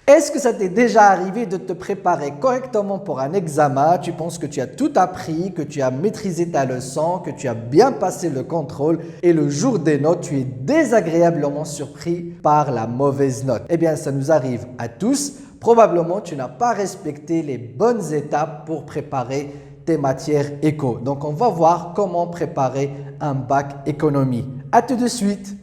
Est-ce que ça t'est déjà arrivé de te préparer correctement pour un examen? Tu penses que tu as tout appris, que tu as maîtrisé ta leçon, que tu as bien passé le contrôle et le jour des notes, tu es désagréablement surpris par la mauvaise note. Eh bien, ça nous arrive à tous. Probablement, tu n'as pas respecté les bonnes étapes pour préparer tes matières éco. Donc, on va voir comment préparer un bac économie. À tout de suite.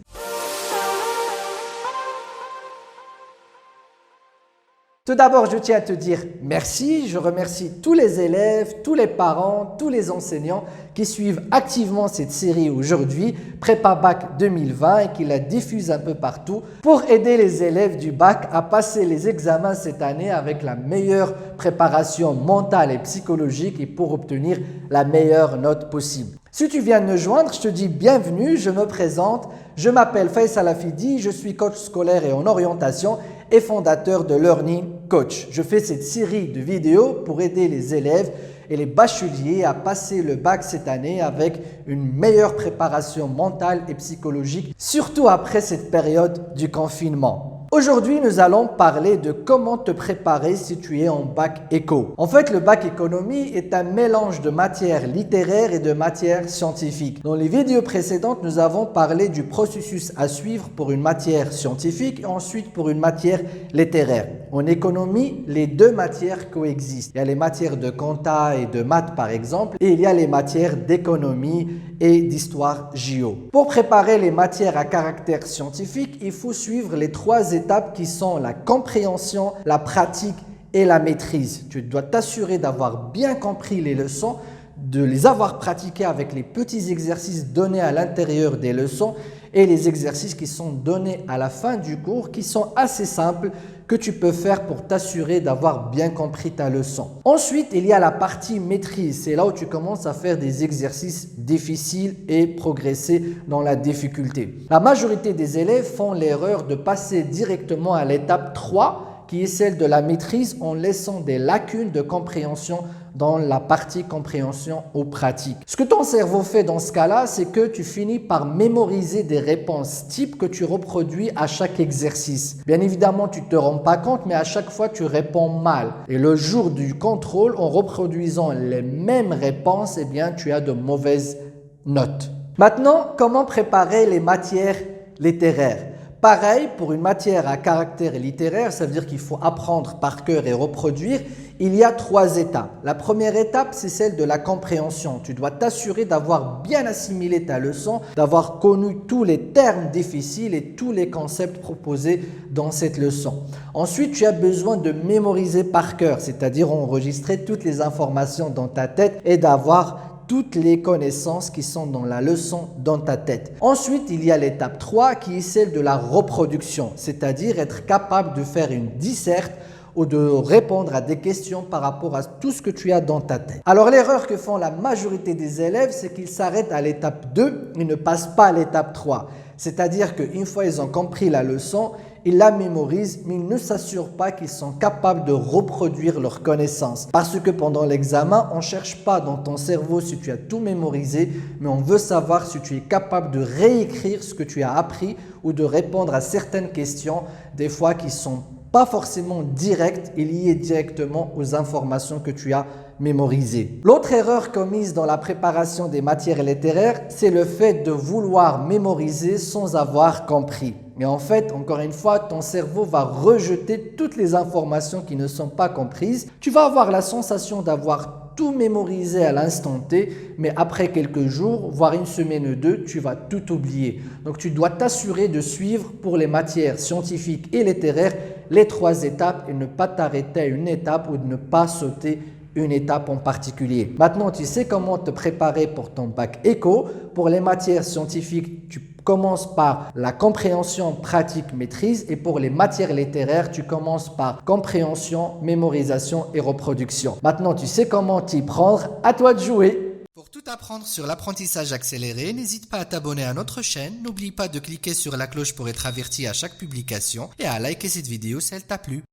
Tout d'abord, je tiens à te dire merci. Je remercie tous les élèves, tous les parents, tous les enseignants qui suivent activement cette série aujourd'hui, Prépa Bac 2020, et qui la diffusent un peu partout pour aider les élèves du bac à passer les examens cette année avec la meilleure préparation mentale et psychologique et pour obtenir la meilleure note possible. Si tu viens de me joindre, je te dis bienvenue, je me présente, je m'appelle Faisal Hafidi, je suis coach scolaire et en orientation et fondateur de Learning Coach. Je fais cette série de vidéos pour aider les élèves et les bacheliers à passer le bac cette année avec une meilleure préparation mentale et psychologique, surtout après cette période du confinement. Aujourd'hui, nous allons parler de comment te préparer si tu es en bac éco. En fait, le bac économie est un mélange de matières littéraires et de matières scientifiques. Dans les vidéos précédentes, nous avons parlé du processus à suivre pour une matière scientifique et ensuite pour une matière littéraire. En économie, les deux matières coexistent. Il y a les matières de compta et de maths par exemple, et il y a les matières d'économie et d'histoire géo. Pour préparer les matières à caractère scientifique, il faut suivre les trois étapes qui sont la compréhension, la pratique et la maîtrise. Tu dois t'assurer d'avoir bien compris les leçons, de les avoir pratiquées avec les petits exercices donnés à l'intérieur des leçons et les exercices qui sont donnés à la fin du cours qui sont assez simples que tu peux faire pour t'assurer d'avoir bien compris ta leçon. Ensuite, il y a la partie maîtrise. C'est là où tu commences à faire des exercices difficiles et progresser dans la difficulté. La majorité des élèves font l'erreur de passer directement à l'étape 3 qui est celle de la maîtrise en laissant des lacunes de compréhension dans la partie compréhension ou pratique. Ce que ton cerveau fait dans ce cas-là, c'est que tu finis par mémoriser des réponses types que tu reproduis à chaque exercice. Bien évidemment, tu ne te rends pas compte, mais à chaque fois, tu réponds mal. Et le jour du contrôle, en reproduisant les mêmes réponses, eh bien, tu as de mauvaises notes. Maintenant, comment préparer les matières littéraires? Pareil, pour une matière à caractère littéraire, ça veut dire qu'il faut apprendre par cœur et reproduire. Il y a trois étapes. La première étape, c'est celle de la compréhension. Tu dois t'assurer d'avoir bien assimilé ta leçon, d'avoir connu tous les termes difficiles et tous les concepts proposés dans cette leçon. Ensuite, tu as besoin de mémoriser par cœur, c'est-à-dire enregistrer toutes les informations dans ta tête et d'avoir toutes les connaissances qui sont dans la leçon dans ta tête. Ensuite, il y a l'étape 3 qui est celle de la reproduction, c'est-à-dire être capable de faire une disserte ou de répondre à des questions par rapport à tout ce que tu as dans ta tête. Alors l'erreur que font la majorité des élèves, c'est qu'ils s'arrêtent à l'étape 2 et ne passent pas à l'étape 3. C'est-à-dire qu'une fois ils ont compris la leçon, ils la mémorisent, mais ils ne s'assurent pas qu'ils sont capables de reproduire leurs connaissances. Parce que pendant l'examen, on ne cherche pas dans ton cerveau si tu as tout mémorisé, mais on veut savoir si tu es capable de réécrire ce que tu as appris ou de répondre à certaines questions, des fois qui ne sont pas forcément directes et liées directement aux informations que tu as mémorisées. L'autre erreur commise dans la préparation des matières littéraires, c'est le fait de vouloir mémoriser sans avoir compris. Mais en fait, encore une fois, ton cerveau va rejeter toutes les informations qui ne sont pas comprises. Tu vas avoir la sensation d'avoir tout mémorisé à l'instant T, mais après quelques jours, voire une semaine ou deux, tu vas tout oublier. Donc, tu dois t'assurer de suivre pour les matières scientifiques et littéraires les trois étapes et ne pas t'arrêter à une étape ou de ne pas sauter une étape en particulier. Maintenant, tu sais comment te préparer pour ton bac éco. Pour les matières scientifiques, tu commences par la compréhension, pratique, maîtrise. Et pour les matières littéraires, tu commences par compréhension, mémorisation et reproduction. Maintenant, tu sais comment t'y prendre. À toi de jouer. Pour tout apprendre sur l'apprentissage accéléré, n'hésite pas à t'abonner à notre chaîne. N'oublie pas de cliquer sur la cloche pour être averti à chaque publication et à liker cette vidéo si elle t'a plu.